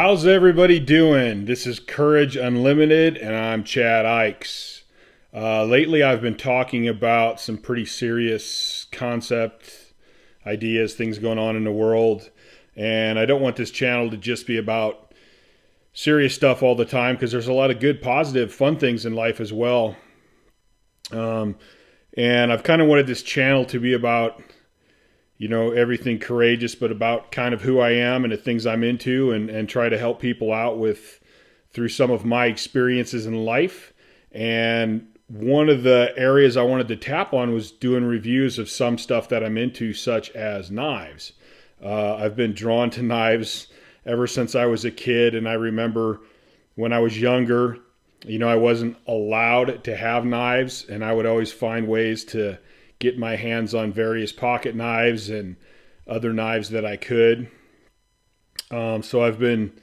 How's everybody doing? This is Courage Unlimited, and I'm Chad Ikes. Lately, I've been talking about some pretty serious concept ideas, things going on in the world, and I don't want this channel to just be about serious stuff all the time because there's a lot of good, positive, fun things in life as well. Um, and I've kind of wanted this channel to be about everything courageous, but about kind of who I am and the things I'm into and try to help people out with through some of my experiences in life. And one of the areas I wanted to tap on was doing reviews of some stuff that I'm into, such as knives. I've been drawn to knives ever since I was a kid. And I remember when I was younger, I wasn't allowed to have knives, and I would always find ways to get my hands on various pocket knives and other knives that I could. So I've been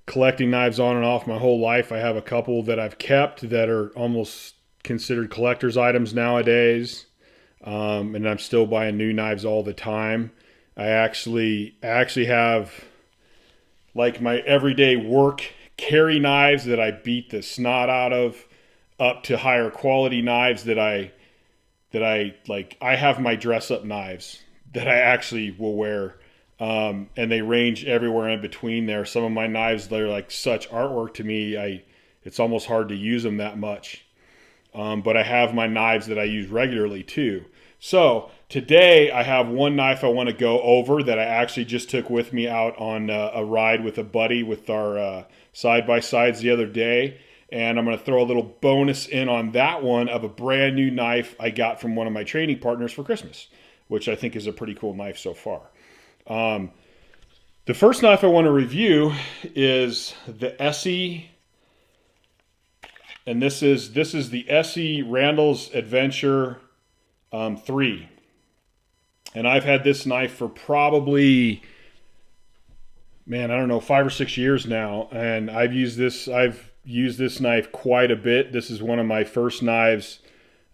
collecting knives on and off my whole life. I have a couple that I've kept that are almost considered collector's items nowadays. And I'm still buying new knives all the time. I actually have like my everyday work carry knives that I beat the snot out of, up to higher quality knives that I like. I have my dress up knives that I actually will wear. And they range everywhere in between there. Some of my knives, they're like such artwork to me. It's almost hard to use them that much. But I have my knives that I use regularly too. So today I have one knife I want to go over that I actually just took with me out on a ride with a buddy with our side-by-sides the other day. And I'm going to throw a little bonus in on that one of a brand new knife I got from one of my training partners for Christmas, which I think is a pretty cool knife so far. The first knife I want to review is the Esse, and this is the Esse Randall's Adventure 3. And I've had this knife for probably, I don't know, 5 or 6 years now, and I've used this knife quite a bit. This is one of my first knives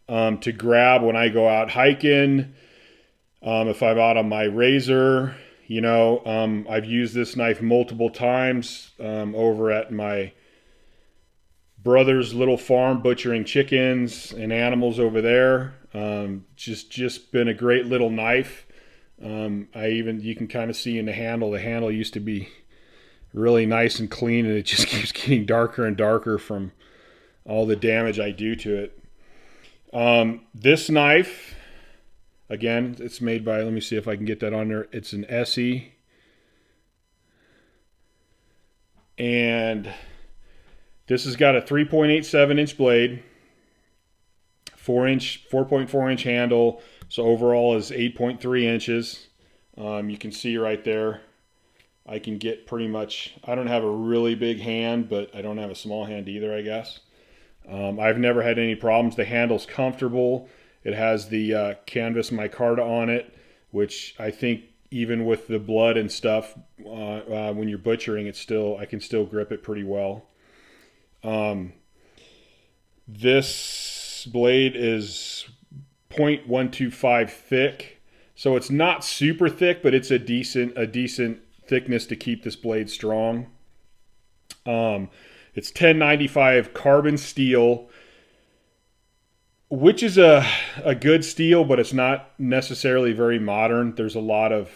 to grab when I go out hiking. If I'm out on my razor, I've used this knife multiple times over at my brother's little farm, butchering chickens and animals over there. Just been a great little knife. You can kind of see in the handle used to be really nice and clean, and it just keeps getting darker and darker from all the damage I do to it. This knife, again, it's made by, let me see if I can get that on there. It's an Esse. And this has got a 3.87 inch blade, 4.4 inch handle. So overall is 8.3 inches. You can see right there, I can get pretty much, I don't have a really big hand, but I don't have a small hand either, I guess. I've never had any problems. The handle's comfortable. It has the canvas micarta on it, which I think even with the blood and stuff, when you're butchering, I can still grip it pretty well. This blade is 0.125 thick, so it's not super thick, but it's a decent thickness to keep this blade strong. It's 1095 carbon steel, which is a good steel, but it's not necessarily very modern. There's a lot of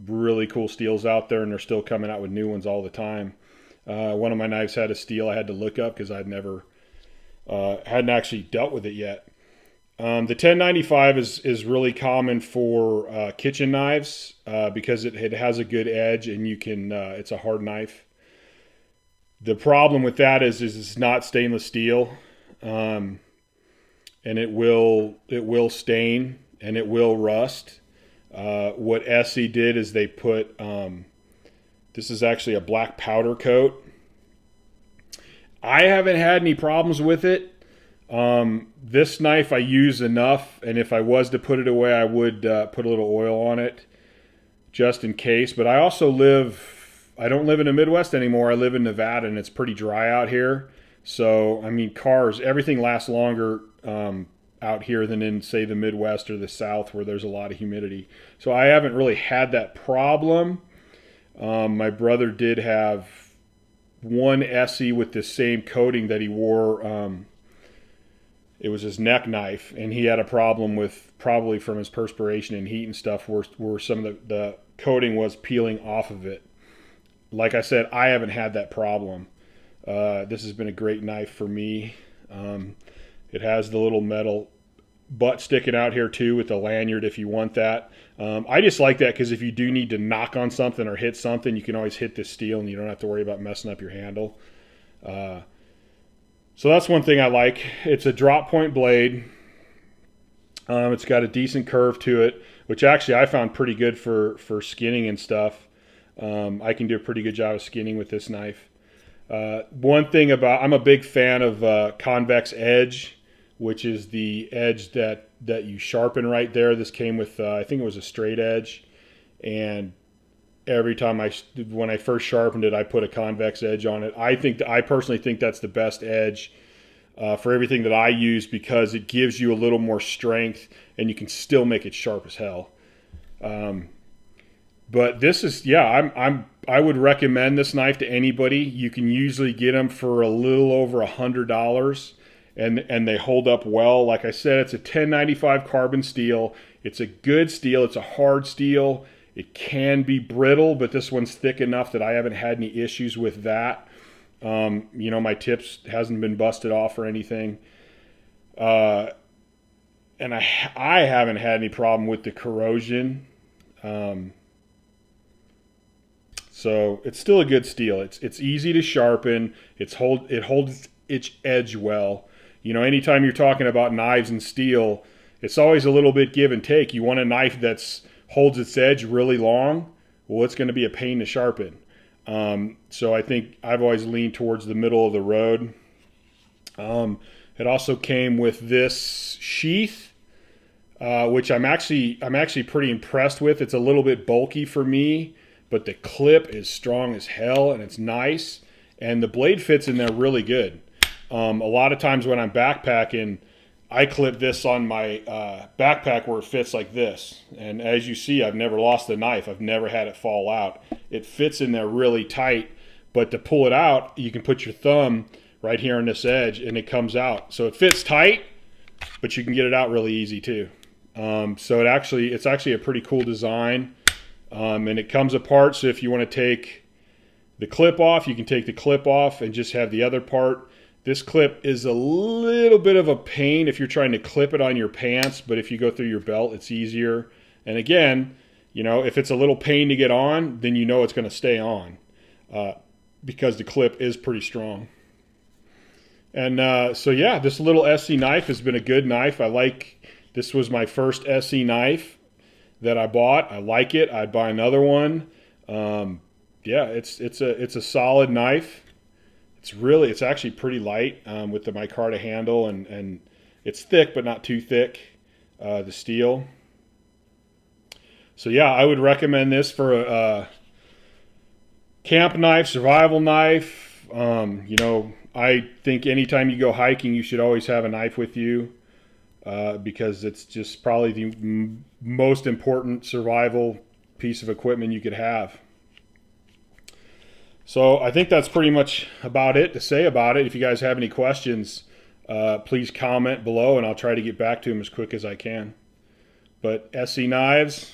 really cool steels out there, and they're still coming out with new ones all the time. One of my knives had a steel I had to look up because I'd never hadn't actually dealt with it yet. The 1095 is really common for kitchen knives because it has a good edge, and you can it's a hard knife. The problem with that is it's not stainless steel, and it will stain and it will rust. What Esse did is they put this is actually a black powder coat. I haven't had any problems with it. This knife I use enough, and if I was to put it away, I would put a little oil on it just in case. But I don't live in the Midwest anymore. I live in Nevada, and it's pretty dry out here. So, everything lasts longer out here than in, say, the Midwest or the South where there's a lot of humidity. So I haven't really had that problem. My brother did have one Esse with the same coating that he wore. It was his neck knife, and he had a problem with, probably from his perspiration and heat and stuff, where some of the coating was peeling off of it. Like I said, I haven't had that problem. This has been a great knife for me. It has the little metal butt sticking out here too with the lanyard if you want that. I just like that because if you do need to knock on something or hit something, you can always hit this steel and you don't have to worry about messing up your handle. So that's one thing I like. It's a drop point blade. It's got a decent curve to it, which actually I found pretty good for skinning and stuff. I can do a pretty good job of skinning with this knife. One thing about, I'm a big fan of convex edge, which is the edge that you sharpen right there. This came with, I think it was a straight edge. And every time when I first sharpened it, I put a convex edge on it. I personally think that's the best edge for everything that I use because it gives you a little more strength and you can still make it sharp as hell. But this is, yeah, I would recommend this knife to anybody. You can usually get them for a little over $100, and they hold up well. Like I said, it's a 1095 carbon steel. It's a good steel. It's a hard steel. It can be brittle, but this one's thick enough that I haven't had any issues with that. My tips hasn't been busted off or anything. And I haven't had any problem with the corrosion. So it's still a good steel. It's easy to sharpen. It holds its edge well. Anytime you're talking about knives and steel, it's always a little bit give and take. You want a knife that's holds its edge really long. Well, it's going to be a pain to sharpen. So I think I've always leaned towards the middle of the road. It also came with this sheath, which I'm actually pretty impressed with. It's a little bit bulky for me, but the clip is strong as hell and it's nice, and the blade fits in there really good. A lot of times when I'm backpacking, I clip this on my backpack where it fits like this. And as you see, I've never lost the knife. I've never had it fall out. It fits in there really tight, but to pull it out, you can put your thumb right here on this edge and it comes out. So it fits tight, but you can get it out really easy too. So it's actually a pretty cool design. And it comes apart, so if you want to take the clip off, you can take the clip off and just have the other part. This clip is a little bit of a pain if you're trying to clip it on your pants, but if you go through your belt, it's easier. And again, if it's a little pain to get on, then it's going to stay on because the clip is pretty strong. And so yeah, this little Esse knife has been a good knife. This was my first Esse knife that I bought. I like it. I'd buy another one. Yeah, it's a solid knife. It's actually pretty light with the micarta handle, and it's thick but not too thick, the steel. So yeah, I would recommend this for a camp knife, survival knife. I think anytime you go hiking, you should always have a knife with you because it's just probably the most important survival piece of equipment you could have. So I think that's pretty much about it to say about it. If you guys have any questions, please comment below and I'll try to get back to them as quick as I can. But Esse Knives,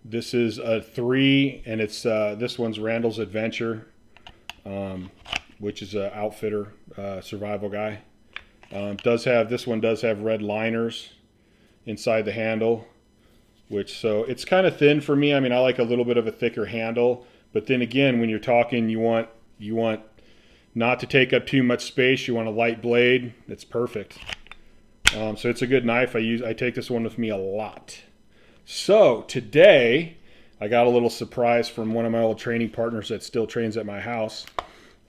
this is a 3, and it's this one's Randall's Adventure, which is an outfitter, survival guy. This one does have red liners inside the handle, so it's kind of thin for me. I mean, I like a little bit of a thicker handle. But then again, when you're talking, you want not to take up too much space. You want a light blade. It's perfect. So it's a good knife. I take this one with me a lot. So today, I got a little surprise from one of my old training partners that still trains at my house.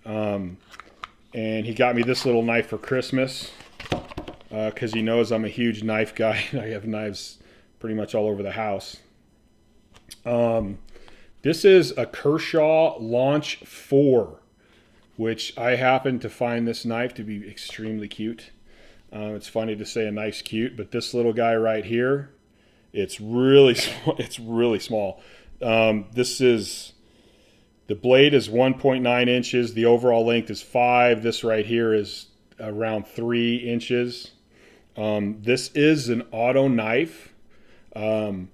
And he got me this little knife for Christmas because he knows I'm a huge knife guy. I have knives pretty much all over the house. This is a Kershaw Launch 4, which I happen to find this knife to be extremely cute. It's funny to say a knife's cute, but this little guy right here, it's really small. The blade is 1.9 inches. The overall length is 5. This right here is around 3 inches. This is an auto knife, and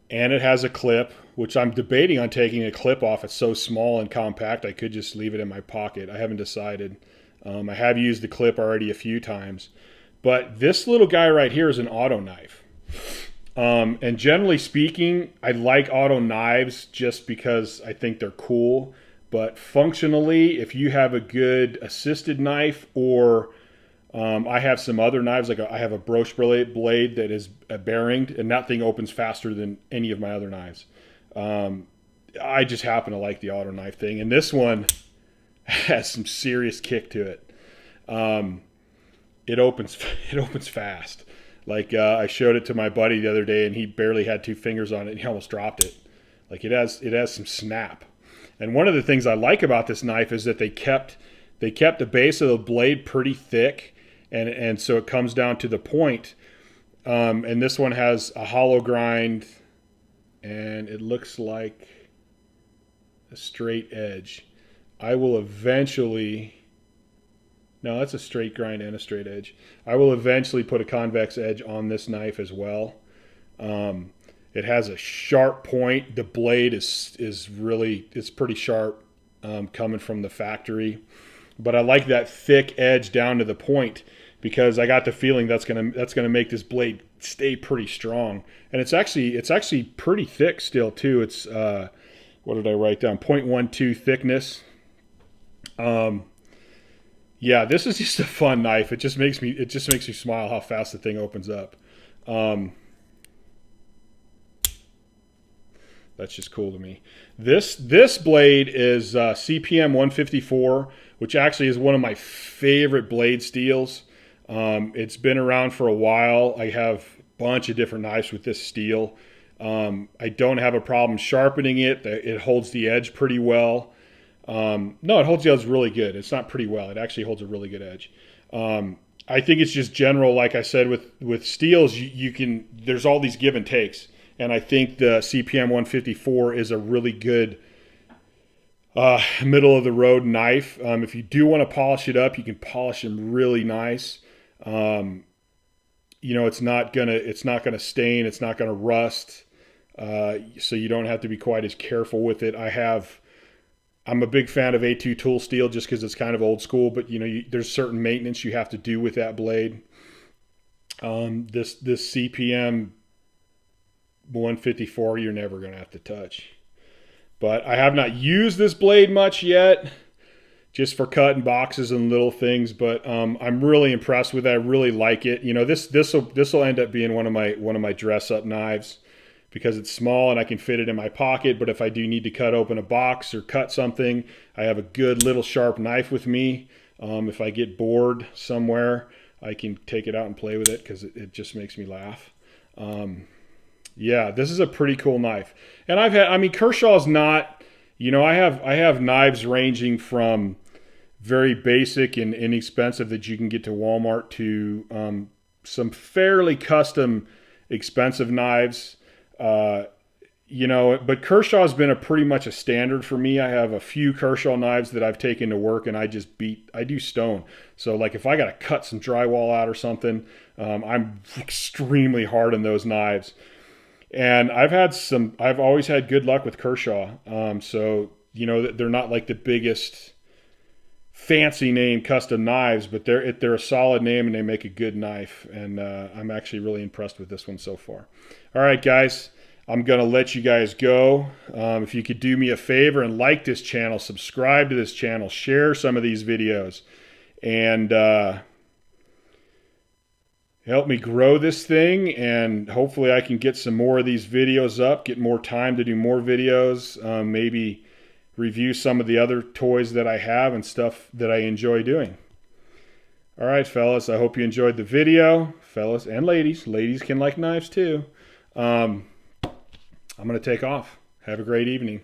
it has a clip, which I'm debating on taking a clip off. It's so small and compact, I could just leave it in my pocket. I haven't decided. I have used the clip already a few times. But this little guy right here is an auto knife. And generally speaking, I like auto knives just because I think they're cool. But functionally, if you have a good assisted knife, or I have some other knives, like I have a broach blade that is bearinged, and that thing opens faster than any of my other knives. I just happen to like the auto knife thing. And this one has some serious kick to it. It opens fast. Like I showed it to my buddy the other day, and he barely had 2 fingers on it, and he almost dropped it. Like it has some snap. And one of the things I like about this knife is that they kept the base of the blade pretty thick, and so it comes down to the point. And this one has a hollow grind, and it looks like a straight edge. I will eventually... No, that's a straight grind and a straight edge. I will eventually put a convex edge on this knife as well. It has a sharp point. The blade is really, it's pretty sharp coming from the factory. But I like that thick edge down to the point, because I got the feeling that's gonna make this blade stay pretty strong. And it's actually pretty thick still too. It's what did I write down? 0.12 thickness. Yeah, this is just a fun knife. It just makes me smile how fast the thing opens up. That's just cool to me. This blade is CPM 154, which actually is one of my favorite blade steels. It's been around for a while. I have a bunch of different knives with this steel. I don't have a problem sharpening it. It holds the edge pretty well. No, it holds the edge really good. It's not pretty well. It actually holds a really good edge. I think it's just general, like I said, with steels, you can, there's all these give and takes. And I think the CPM 154 is a really good middle of the road knife. If you do want to polish it up, you can polish them really nice. You know, it's not gonna stain, it's not gonna rust. So you don't have to be quite as careful with it. I'm a big fan of A2 tool steel just because it's kind of old school, but you know, there's certain maintenance you have to do with that blade. This CPM 154 you're never going to have to touch. But I have not used this blade much yet, just for cutting boxes and little things. But I'm really impressed with it. I really like it. You know, this will end up being one of my dress up knives, because it's small and I can fit it in my pocket. But if I do need to cut open a box or cut something, I have a good little sharp knife with me. If I get bored somewhere, I can take it out and play with it, because it just makes me laugh. Yeah, this is a pretty cool knife. And Kershaw's not, you know, I have knives ranging from very basic and inexpensive that you can get to Walmart to some fairly custom expensive knives. You know, but Kershaw's been pretty much a standard for me. I have a few Kershaw knives that I've taken to work, and I do stone. So like if I got to cut some drywall out or something, I'm extremely hard on those knives. And I've always had good luck with Kershaw. So, you know, they're not like the biggest fancy name custom knives, but they're a solid name and they make a good knife. And I'm actually really impressed with this one so far. All right, guys, I'm going to let you guys go. If you could do me a favor and like this channel, subscribe to this channel, share some of these videos, and help me grow this thing. And hopefully I can get some more of these videos up, get more time to do more videos, maybe review some of the other toys that I have and stuff that I enjoy doing. All right, fellas, I hope you enjoyed the video. Fellas and ladies. Ladies can like knives too. I'm going to take off. Have a great evening.